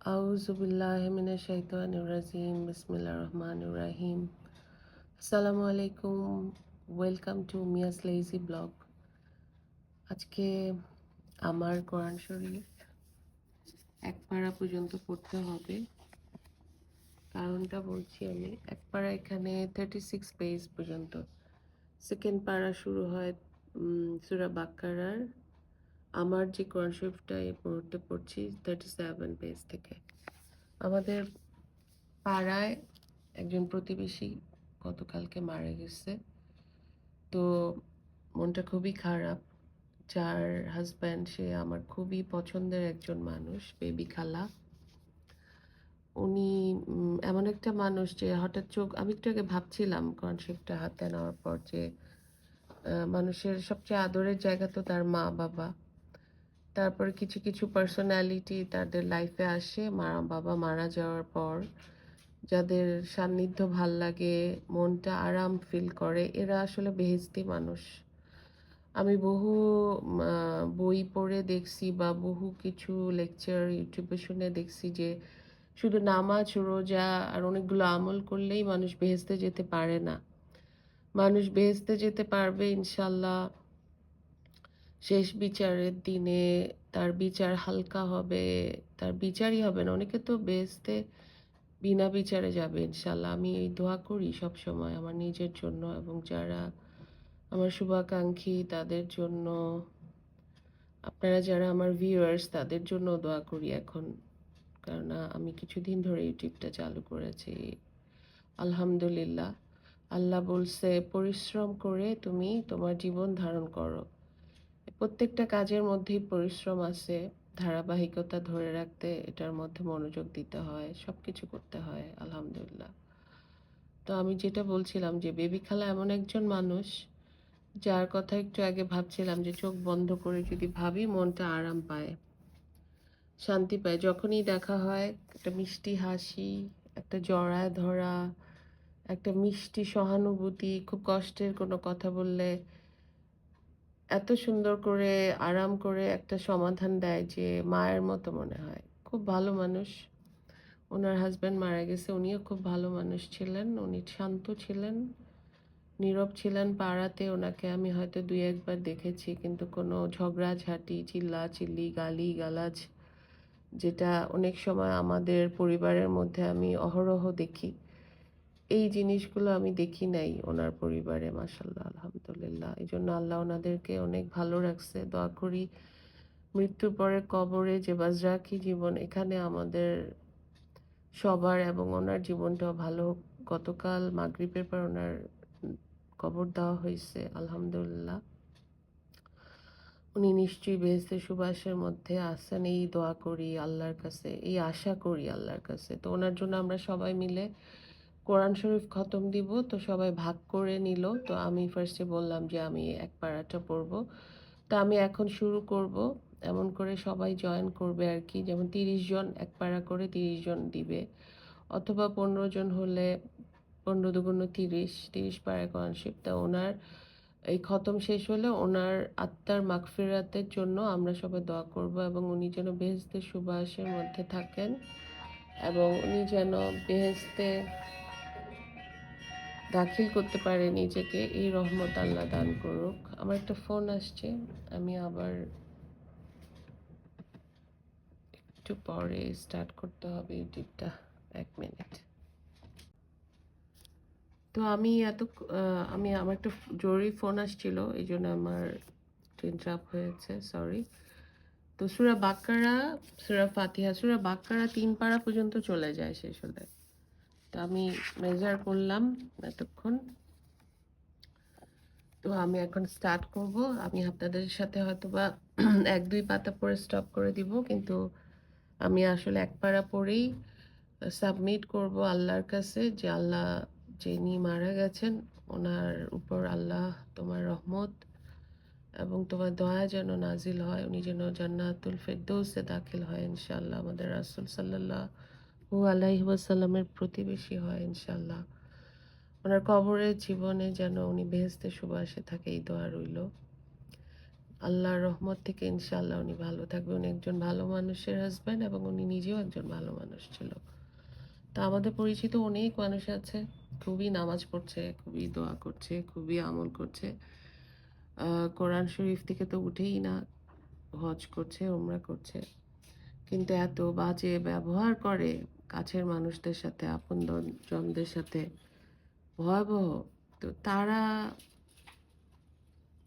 আউযুবিল্লাহি মিনাশ শাইতানির রাজিম বিসমিল্লাহির রহমানির রহিম। আসসালামু আলাইকুম। Welcome to Mia's lazy blog. আজকে আমার কোরআন শরীফ এক পারা পর্যন্ত পড়তে হবে। কারণটা বলছি আমি। এক পারা এখানে 36 পেজ পর্যন্ত। সেকেন্ড পারা শুরু হয় সূরা বাকারার। আমার যে কোরআন শরীফটা এই মুহূর্তে পড়ছি 37 পেজ থেকে। আমাদের পাড়ায় একজন প্রতিবেশী গতকালকে মারা গেছে। তো মনটা খুবই খারাপ। যার হাজব্যান্ড সে আমার খুবই পছন্দের একজন মানুষ, বেবি খালা। উনি এমন একটা মানুষ যে হঠাৎ আমি একটু আগে ভাবছিলাম কোরআন শরীফটা হাতে নেওয়ার পর যে মানুষের সবচেয়ে আদরের জায়গা তো তার মা বাবা। তারপরে কিছু কিছু পার্সোনালিটি তাদের লাইফে আসে মা বাবা মারা যাওয়ার পর, যাদের সান্নিধ্য ভাল লাগে, মনটা আরাম ফিল করে, এরা আসলে বেহেশতি মানুষ। আমি বহু বই পড়ে দেখছি বা বহু কিছু লেকচার ইউটিউবে শুনে দেখছি যে শুধু নামাজ রোজা আর অনেকগুলো আমল করলেই মানুষ বেহেশতে যেতে পারে না। মানুষ বেহেশতে যেতে পারবে ইনশাল্লাহ শেষ বিচারের দিনে। তার বিচার হালকা হবে, তার বিচারই হবে না। অনেকে তো বেহেশতে বিনা বিচারে যাবে ইনশাল্লাহ। আমি এই দোয়া করি সব সময় আমার নিজের জন্য এবং যারা আমার শুভাকাঙ্ক্ষী তাদের জন্য, আপনারা যারা আমার ভিউয়ার্স তাদের জন্য দোয়া করি এখন। কেননা আমি কিছুদিন ধরে ইউটিউবটা চালু করেছি। আলহামদুলিল্লাহ, আল্লাহ বলছে পরিশ্রম করে তুমি তোমার জীবন ধারণ করো। প্রত্যেকটা কাজের মধ্যেই পরিশ্রম আছে, ধারাবাহিকতা ধরে রাখতে এটার মধ্যে মনোযোগ দিতে হয়, সব কিছু করতে হয়। আলহামদুলিল্লাহ। তো আমি যেটা বলছিলাম যে বেবি খালা এমন একজন মানুষ যার কথা একটু আগে ভাবছিলাম যে চোখ বন্ধ করে যদি ভাবি মনটা আরাম পায়, শান্তি পায়। যখনই দেখা হয় একটা মিষ্টি হাসি, একটা জড়ায় ধরা, একটা মিষ্টি সহানুভূতি, খুব কষ্টের কোনো কথা বললে এত সুন্দর করে আরাম করে একটা সমাধান দেয় যে মায়ের মতো মনে হয়। খুব ভালো মানুষ। ওনার হাজব্যান্ড মারা গেছে, উনিও খুব ভালো মানুষ ছিলেন। উনি শান্ত ছিলেন, নীরব ছিলেন। পাড়াতে ওনাকে আমি হয়তো দুই একবার দেখেছি, কিন্তু কোনো ঝগড়াঝাঁটি, চিল্লাচিল্লি, গালিগালাজ যেটা অনেক সময় আমাদের পরিবারের মধ্যে আমি অহরহ দেখি, এই জিনিসগুলো আমি দেখি নাই ওনার পরিবারে। মাশাল্লাহ, আলহামদুলিল্লাহ। এই জন্য আল্লাহ ওনাদেরকে অনেক ভালো রাখছে। দোয়া করি মৃত্যুর পরে কবরে যে বাজরাকি জীবন, এখানে আমাদের সবার এবং ওনার জীবনটাও ভালো হোক। গতকাল মাগরিবের পর ওনার কবর দেওয়া হয়েছে, আলহামদুলিল্লাহ। উনি নিশ্চয়ই বেহেশতের সুবাসের মধ্যে আছেন, এই দোয়া করি আল্লাহর কাছে, এই আশা করি আল্লাহর কাছে। তো ওনার জন্য আমরা সবাই মিলে কোরআন শরীফ খতম দিব। তো সবাই ভাগ করে নিল। তো আমি ফার্স্টে বললাম যে আমি এক পারাটা পড়বো। তা আমি এখন শুরু করব। এমন করে সবাই জয়েন করবে আর কি, যেমন 30 জন এক পারা করে 30 জন দিবে, অথবা 15 জন হলে 15 দুগুণ 30, 30 পারা কোরআন শরীফ। তা ওনার এই খতম শেষ হলে ওনার আত্মার মাগফিরাতের জন্য আমরা সবাই দোয়া করব এবং উনি যেন বেহেশতের সুবাসের মধ্যে থাকেন এবং উনি যেন বেহেশতে দাখিল করতে পারে নিজেকে, এই রহমত আল্লাহ দান করুক। আমার একটা ফোন আসছে, আমি আবার একটু পরে স্টার্ট করতে হবে ইউটিউবটা। 1 মিনিট। তো আমি আমার একটা জরুরি ফোন আসছিল, এই জন্য আমার ইন্টারাপ্ট হয়েছে, সরি। তো সূরা বাকারা, সূরা ফাতিহা, সূরা বাকারা 3 পারা পর্যন্ত চলে যায় শেষ হলে। তো আমি মেজার করলাম এতক্ষণ। তো আমি এখন স্টার্ট করব। আমি আপনাদের সাথে হয়তোবা 1-2 পাতা পরে স্টপ করে দিব, কিন্তু আমি আসলে এক পারা পরেই সাবমিট করব আল্লাহর কাছে যে আল্লাহ, যিনি মারা গেছেন ওনার উপর আল্লাহ তোমার রহমত এবং তোমার দয়া যেন নাজিল হয়, উনি যেন জান্নাতুল ফেরদৌসে দাখিল হয় ইনশাআল্লাহ, আমাদের রাসূল সাল্লাল্লাহু আলাইহি ওয়াসাল্লামের প্রতিবেশী হয় ইনশাআল্লাহ। ওনার কবরের জীবনে যেন উনি বেহেশতের সুবাসে থাকে, এই দোয়া রইল। আল্লাহর রহমত থেকে ইনশাআল্লাহ উনি ভালো থাকবে। উনি একজন ভালো মানুষের হাজব্যান্ড এবং উনি নিজেও একজন ভালো মানুষ ছিল। তা আমাদের পরিচিত অনেক মানুষ আছে, খুবই নামাজ পড়ছে, খুবই দোয়া করছে, খুবই আমল করছে। কোরআন শরীফ থেকে তো উঠেই না, হজ করছে, উমরা করছে। কিন্তু এত বাজে ব্যবহার করে কাছের মানুষদের সাথে, আপনজনদের সাথে, ভয়াবহ। তো তারা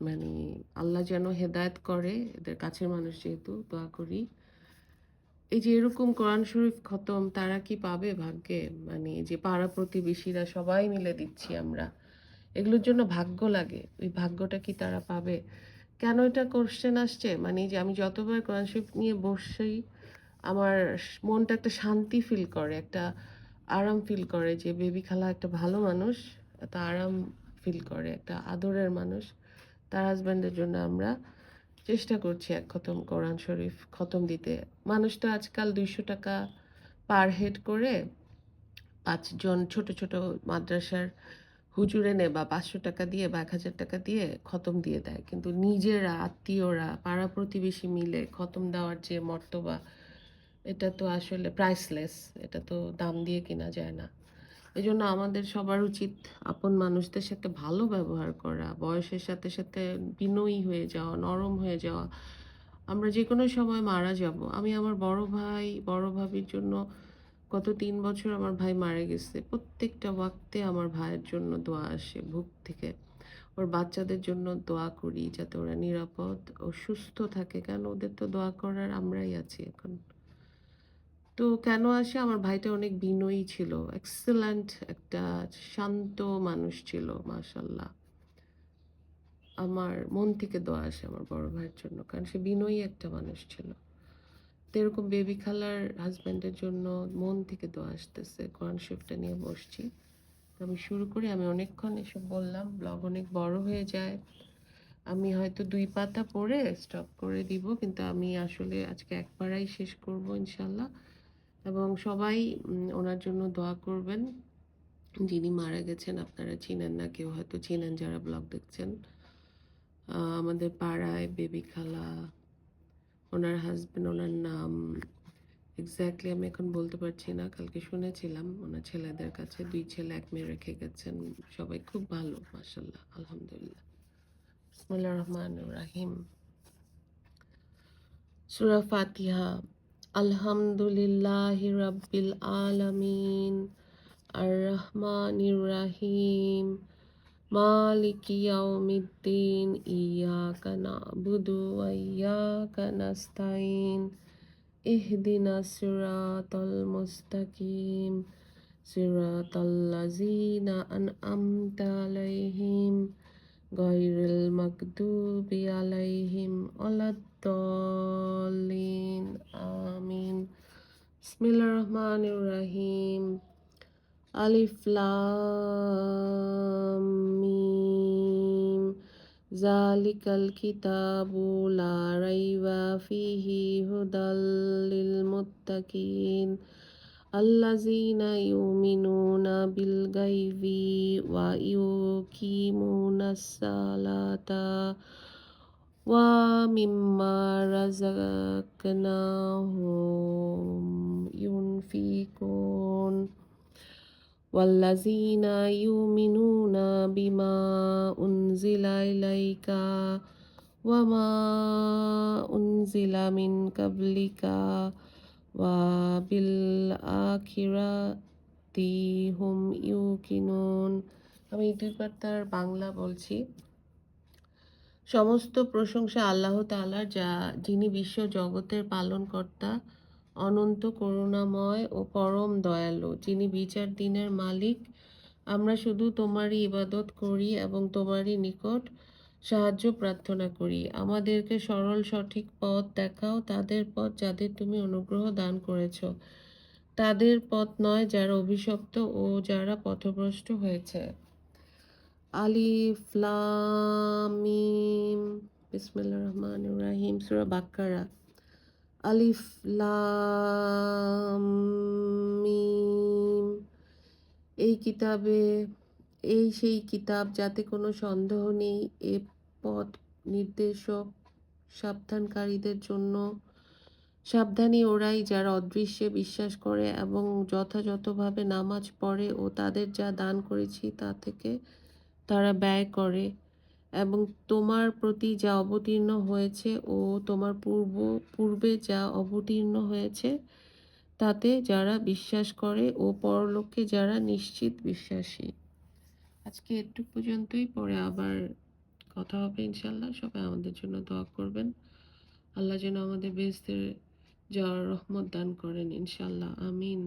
মানে আল্লাহ যেন হেদায়েত করে, এদের কাছের মানুষ যেহেতু, দোয়া করি। এই যে এরকম কোরআন শরীফ খতম তারা কি পাবে ভাগ্যে? মানে যে পাড়া প্রতিবেশীরা সবাই মিলে দিচ্ছি আমরা, এগুলোর জন্য ভাগ্য লাগে। ওই ভাগ্যটা কি তারা পাবে? কেন এটা কোশ্চেন আসছে? মানে যে আমি যতবার কোরআন শরীফ নিয়ে বসি, আমার মনটা একটা শান্তি ফিল করে, একটা আরাম ফিল করে যে বেবি খালা একটা ভালো মানুষ, একটা আরাম ফিল করে, একটা আদরের মানুষ। তার হাজব্যান্ডের জন্য আমরা চেষ্টা করছি এক খতম কোরআন শরীফ খতম দিতে। মানুষ তো আজকাল 200 টাকা পার হেড করে 5 জন ছোট ছোট মাদ্রাসার হুজুর এনে বা 500 টাকা দিয়ে বা 1000 টাকা দিয়ে খতম দিয়ে দেয়। কিন্তু নিজেরা, আত্মীয়রা, পাড়া প্রতিবেশী মিলে খতম দেওয়ার যে মর্তবা, এটা তো আসলে প্রাইসলেস। এটা তো দাম দিয়ে কেনা যায় না। এজন্য আমাদের সবার উচিত আপন মানুষদের সাথে ভালো ব্যবহার করা, বয়সের সাথে সাথে বিনয়ী হয়ে যাওয়া, নরম হয়ে যাওয়া। আমরা যেকোনো সময় মারা যাব। আমি আমার বড় ভাই, বড় ভাবির জন্য গত 3 বছর আমার ভাই মারা গেছে। প্রত্যেকটা ওয়াক্তে আমার ভাইয়ের জন্য দোয়া আসে বুক থেকে। ওর বাচ্চাদের জন্য দোয়া করি যাতে ওরা নিরাপদ ও সুস্থ থাকে। কারণ ওদের তো দোয়া করার আমরাই আছি এখন। তো কেন আসে? আমার ভাইটা অনেক বিনয়ী ছিল, এক্সেলেন্ট একটা শান্ত মানুষ ছিল, মাশাল্লাহ। আমার মন থেকে দোয়া আসে আমার বড় ভাইয়ের জন্য, কারণ সে বিনয়ী একটা মানুষ ছিল। তো এরকম বেবি খালার হাজব্যান্ডের জন্য মন থেকে দোয়া আসতেছে। কোরআন শরীফটা নিয়ে বসছি। তো আমি শুরু করি। আমি অনেকক্ষণ এসব বললাম, ব্লগ অনেক বড় হয়ে যায়। আমি হয়তো 2 পাতা পড়ে স্টপ করে দিব, কিন্তু আমি আসলে আজকে একবারেই শেষ করব ইনশাল্লাহ। এবং সবাই ওনার জন্য দোয়া করবেন। যিনি মারা গেছেন আপনারা চিনেন না, কেউ হয়তো চিনেন যারা ব্লগ দেখছেন। আমাদের পাড়ায় বেবি খালা, ওনার হাজবেন্ড, ওনার নাম এক্স্যাক্টলি আমি এখন বলতে পারছি না। কালকে শুনেছিলাম ওনার ছেলেদের কাছে, 2 ছেলে 1 মেয়ে রেখে গেছেন। সবাই খুব ভালো, মাশাল্লাহ, আলহামদুলিল্লাহ। বিসমিল্লাহির রহমানির রহিম। সূরা ফাতিহা। আলহামদুলিল্লাহি রাব্বিল আলামিন, আর রহমানির রহিম, মালিকি ইয়াউমিদ্দিন, ইয়াকা না'বুদু ওয়া ইয়াকা নাস্তাইন, ইহদিনাস সিরাতাল মুস্তাকিম, সিরাতাল লাযিনা আন'আমতা আলাইহিম, গায়রিল মাগদুবি আলাইহিম ওয়ালাদ-দাল্লিন। আমিন। বিসমিল্লাহির রহমানির রহিম। আলিফ লাম মিম, যালিকাল কিতাবু লা রাইবা ফিহি হুদাল লিল মুত্তাকিন, আল্লাযীনা ইউমিনুনা বিল গায়বি ওয়া ইউকিমুনাস সালাতা ওয়া মিম্মা রাযাকনাহুম ইউনফিকুন, ওয়াল্লাযীনা ইউমিনুনা বিমা উনজিলা ইলাইকা ওয়া মা উনজিলা মিন কাবলিকা ওয়া বিল আখিরাতি হুম ইউকিনুন। আমি 2 পাতার বাংলা বলছি। সমস্ত প্রশংসা আল্লাহ তাআলার, যিনি বিশ্ব জগতের পালনকর্তা, অনন্ত করুণাময় ও পরম দয়ালু, যিনি বিচার দিনের মালিক। আমরা শুধু তোমারই ইবাদত করি এবং তোমারই নিকট সাহায্য প্রার্থনা করি। আমাদেরকে সরল সঠিক পথ দেখাও, তাদের পথ যাদের তুমি অনুগ্রহ দান করেছ, তাদের পথ নয় যারা অভিশপ্ত ও যারা পথভ্রষ্ট হয়েছে। আলিফ লাম মিম, বিসমিল্লাহির রহমানির রহিম। সূরা বাকারা। আলিফ লাম মিম। এই কিতাবে, এই সেই কিতাব যাতে কোনো সন্দেহ নেই, এ পথ নির্দেশক সাবধানকারীদের জন্য সাবধানী ওরাই যারা অদৃশ্যে বিশ্বাস করে এবং যথাযথভাবে নামাজ পড়ে ও তাদের যা দান করেছি তা থেকে তারা ব্যয় করে এবং তোমার প্রতি যা অবতীর্ণ হয়েছে ও তোমার পূর্বে যা অবতীর্ণ হয়েছে তাতে যারা বিশ্বাস করে ও পরলোকে যারা নিশ্চিত বিশ্বাসী। আজকে এটুক পর্যন্তই, পরে আবার কথা হবে ইনশাল্লাহ। সবাই আমাদের জন্য দোয়া করবেন। আল্লাহ যেন আমাদের বেহেশতের যাওয়ার রহমত দান করেন ইনশাল্লাহ, আমিন।